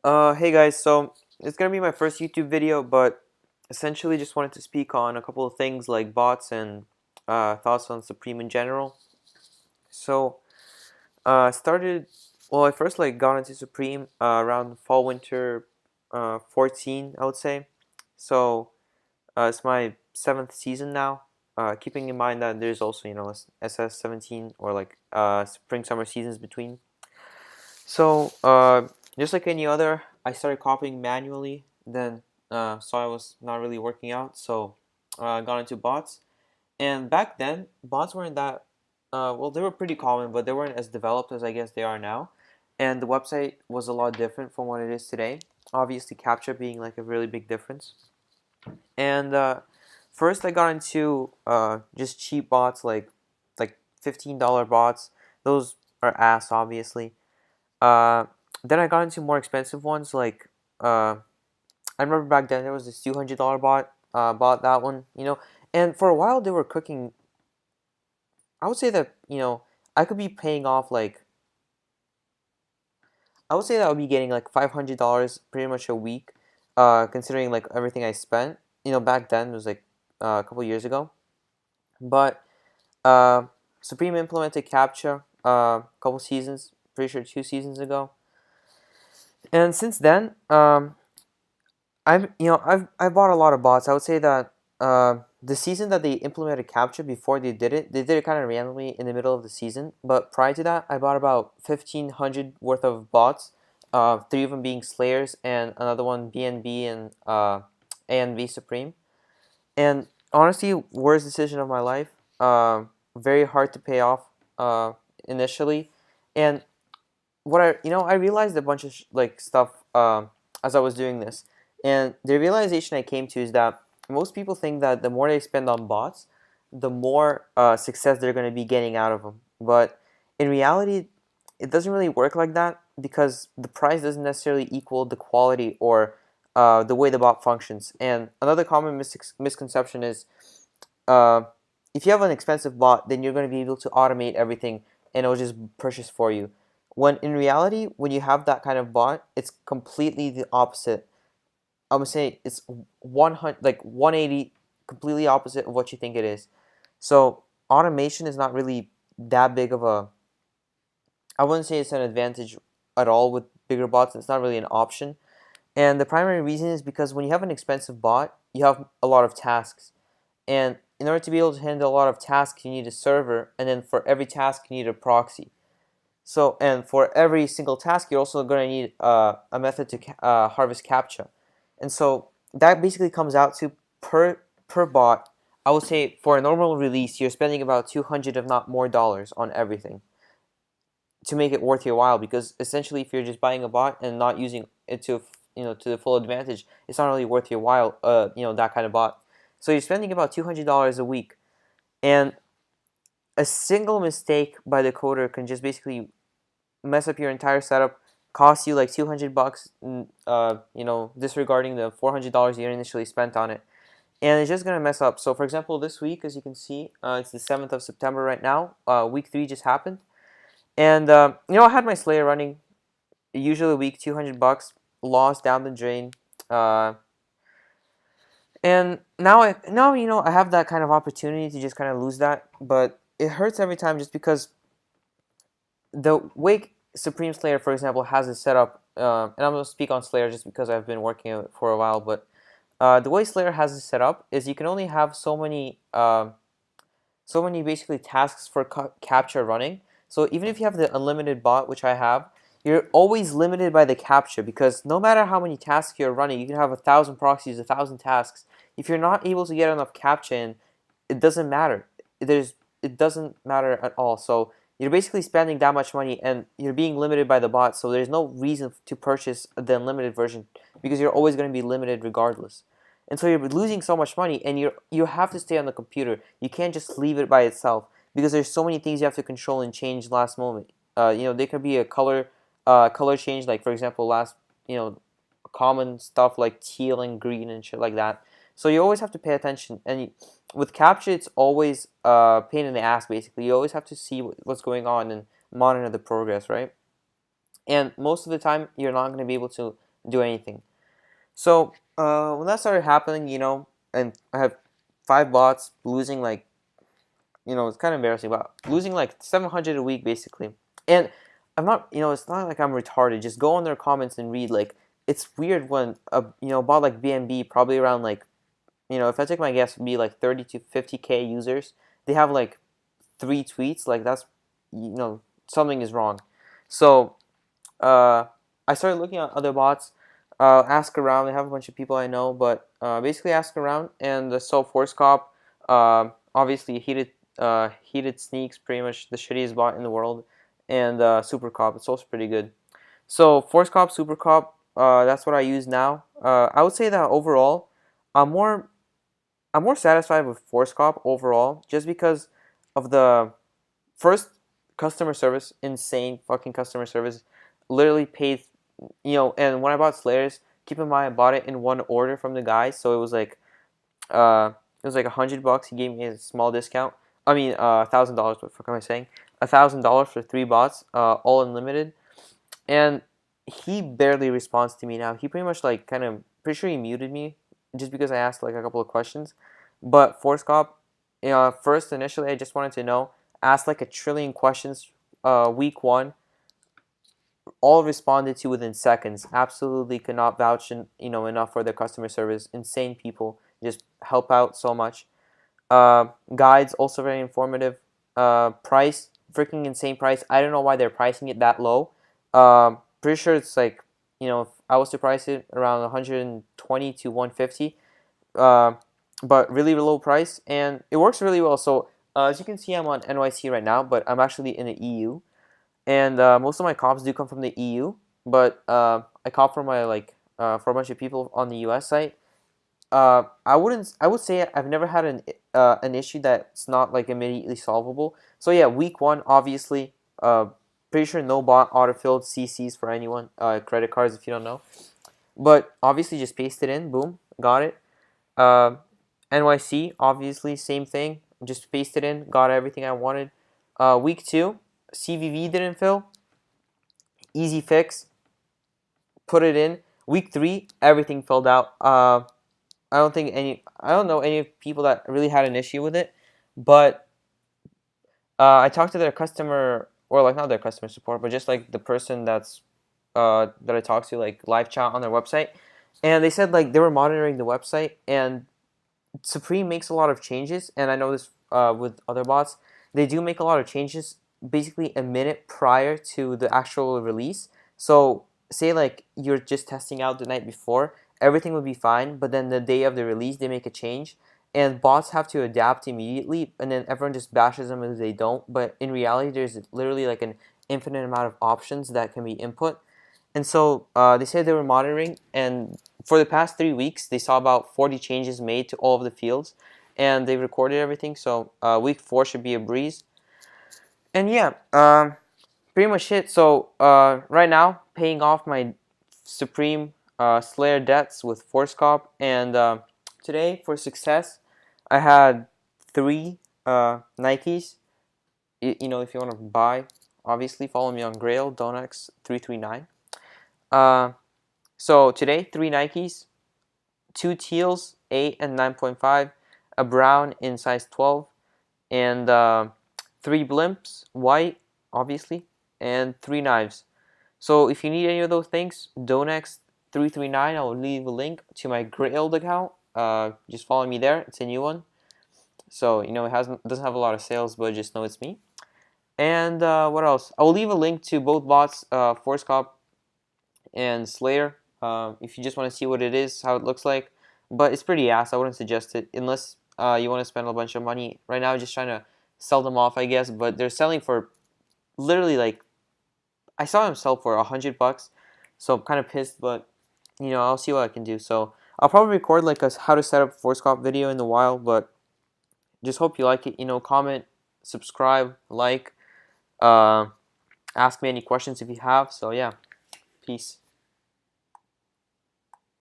Hey guys, so it's gonna be my first YouTube video, but essentially just wanted to speak on a couple of things like bots and thoughts on Supreme in general. So, I first got into Supreme around fall winter 14, I would say. So, it's my 7th season now. Keeping in mind that there's also, SS 17 or spring summer seasons between. So, just like any other, I started copying manually. Then, so I was not really working out. So, I got into bots. And back then, bots weren't that. Well, they were pretty common, but they weren't as developed as I guess they are now. And the website was a lot different from what it is today. Obviously, CAPTCHA being like a really big difference. And first, I got into just cheap bots, like $15 bots. Those are ass, obviously. Uh, then I got into more expensive ones. I remember back then there was this $200 bot. Bought that one, and for a while they were cooking. I would say that I could be paying off I would say that I would be getting like $500 pretty much a week, considering like everything I spent. Back then it was like a couple years ago, but uh, Supreme implemented CAPTCHA a couple seasons, pretty sure 2 seasons ago, and since then I bought a lot of bots. I would say that the season that they implemented CAPTCHA before they did it kind of randomly in the middle of the season. But prior to that, I bought about 1,500 worth of bots. Three of them being Slayers and another one BNB and ANV Supreme. And honestly, worst decision of my life. Very hard to pay off initially, and I realized a bunch of stuff as I was doing this, and the realization I came to is that most people think that the more they spend on bots, the more success they're going to be getting out of them. But in reality, it doesn't really work like that because the price doesn't necessarily equal the quality or the way the bot functions. And another common misconception is uh, if you have an expensive bot, then you're going to be able to automate everything and it'll just purchase for you. When in reality, when you have that kind of bot, it's completely the opposite. I'm gonna say it's 100, like 180, completely opposite of what you think it is. So automation is not really that big of a. I wouldn't say it's an advantage at all with bigger bots. It's not really an option. And the primary reason is because when you have an expensive bot, you have a lot of tasks. And in order to be able to handle a lot of tasks, you need a server. And then for every task, you need a proxy. So, and for every single task, you're also going to need a method to harvest CAPTCHA. And so that basically comes out to per bot, I would say for a normal release, you're spending about 200 if not more dollars on everything to make it worth your while, because essentially if you're just buying a bot and not using it to the full advantage, it's not really worth your while, that kind of bot. So you're spending about $200 a week, and a single mistake by the coder can just basically mess up your entire setup, cost you like 200 bucks, disregarding the $400 you initially spent on it. And it's just going to mess up. So for example, this week, as you can see, it's the 7th of September right now. Week 3 just happened. And, I had my Slayer running, usually a week, 200 bucks, lost down the drain. And now I have that kind of opportunity to just kind of lose that. But it hurts every time just because the way Supreme Slayer, for example, has it set up, and I'm going to speak on Slayer just because I've been working it for a while, but the way Slayer has it set up is you can only have so many basically tasks for CAPTCHA running. So even if you have the unlimited bot, which I have, you're always limited by the CAPTCHA, because no matter how many tasks you're running, you can have 1,000 proxies, 1,000 tasks. If you're not able to get enough CAPTCHA in, it doesn't matter. It doesn't matter at all. So you're basically spending that much money and you're being limited by the bot. So there's no reason to purchase the unlimited version because you're always going to be limited regardless. And so you're losing so much money, and you have to stay on the computer. You can't just leave it by itself because there's so many things you have to control and change last moment. There could be a color change, like for example, common stuff like teal and green and shit like that. So you always have to pay attention. And with CAPTCHA, it's always a pain in the ass. Basically, you always have to see what's going on and monitor the progress, right? And most of the time, you're not going to be able to do anything. So when that started happening, and I have 5 bots losing like, it's kind of embarrassing, but losing like 700 a week basically. And I'm not, it's not like I'm retarded. Just go on their comments and read. Like, it's weird when bot like BNB, probably around like, if I take my guess, would be like 30 to 50K users. They have like 3 tweets. Like, that's, something is wrong. So I started looking at other bots, ask around. I have a bunch of people I know, but basically ask around. And so ForceCop, obviously heated sneaks, pretty much the shittiest bot in the world, and SuperCop, it's also pretty good. So ForceCop, SuperCop, that's what I use now. I would say that overall, I'm more I'm more satisfied with ForceCop overall, just because of the first customer service, insane fucking customer service. Literally paid, and when I bought Slayers, keep in mind I bought it in one order from the guy, so uh it was like $100. He gave me a small discount. I mean, $1,000. What the fuck am I saying? $1,000 for 3 bots, all unlimited, and he barely responds to me now. He pretty much like kind of pretty sure he muted me just because I asked like a couple of questions. But ForceCop, first initially I just wanted to know, asked like a trillion questions. Week one, all responded to within seconds. Absolutely could not vouch enough for their customer service. Insane people, just help out so much. Guides also very informative. Price, freaking insane price. I don't know why they're pricing it that low. Pretty sure it's like, if I was to price it around 120 to 150, uh, but really low price, and it works really well. So as you can see, I'm on NYC right now, but I'm actually in the EU, and most of my comps do come from the EU, but I cop for my for a bunch of people on the US site. I would say I've never had an issue that's not like immediately solvable. So yeah, week one, obviously, pretty sure no bot autofilled CCs for anyone, credit cards if you don't know. But obviously just paste it in, boom, got it. Uh, NYC, obviously same thing, just paste it in, got everything I wanted. Week two, CVV didn't fill, easy fix, put it in. Week three, everything filled out. I don't know any people that really had an issue with it, but I talked to their customer, or like not their customer support, but just like the person that I talked to, like live chat on their website, and they said like they were monitoring the website, and Supreme makes a lot of changes, and I know this with other bots, they do make a lot of changes basically a minute prior to the actual release. So say like you're just testing out the night before, everything would be fine, but then the day of the release they make a change, and bots have to adapt immediately, and then everyone just bashes them if they don't. But in reality, there's literally like an infinite amount of options that can be input. And so they said they were monitoring, and for the past 3 weeks, they saw about 40 changes made to all of the fields, and they recorded everything. So week four should be a breeze. And yeah, pretty much it. So right now, paying off my Supreme Slayer debts with ForceCop, and today for success, I had 3 Nikes. If you want to buy, obviously follow me on Grail Donex339. So today, 3 Nikes, 2 teals, 8 and 9.5, a brown in size 12, and 3 blimps, white, obviously, and 3 knives. So if you need any of those things, Donex339, I'll leave a link to my Grailed account. Just follow me there. It's a new one. So, it doesn't have a lot of sales, but just know it's me. And what else? I'll leave a link to both bots, ForceCop and Slayer, if you just want to see what it is, how it looks like. But it's pretty ass. I wouldn't suggest it unless you want to spend a bunch of money. Right now, just trying to sell them off, I guess. But they're selling for literally like, I saw them sell for $100, so I'm kind of pissed. But I'll see what I can do. So I'll probably record like a how to set up ForceCop video in a while. But just hope you like it. Comment, subscribe, like, ask me any questions if you have. So yeah, peace.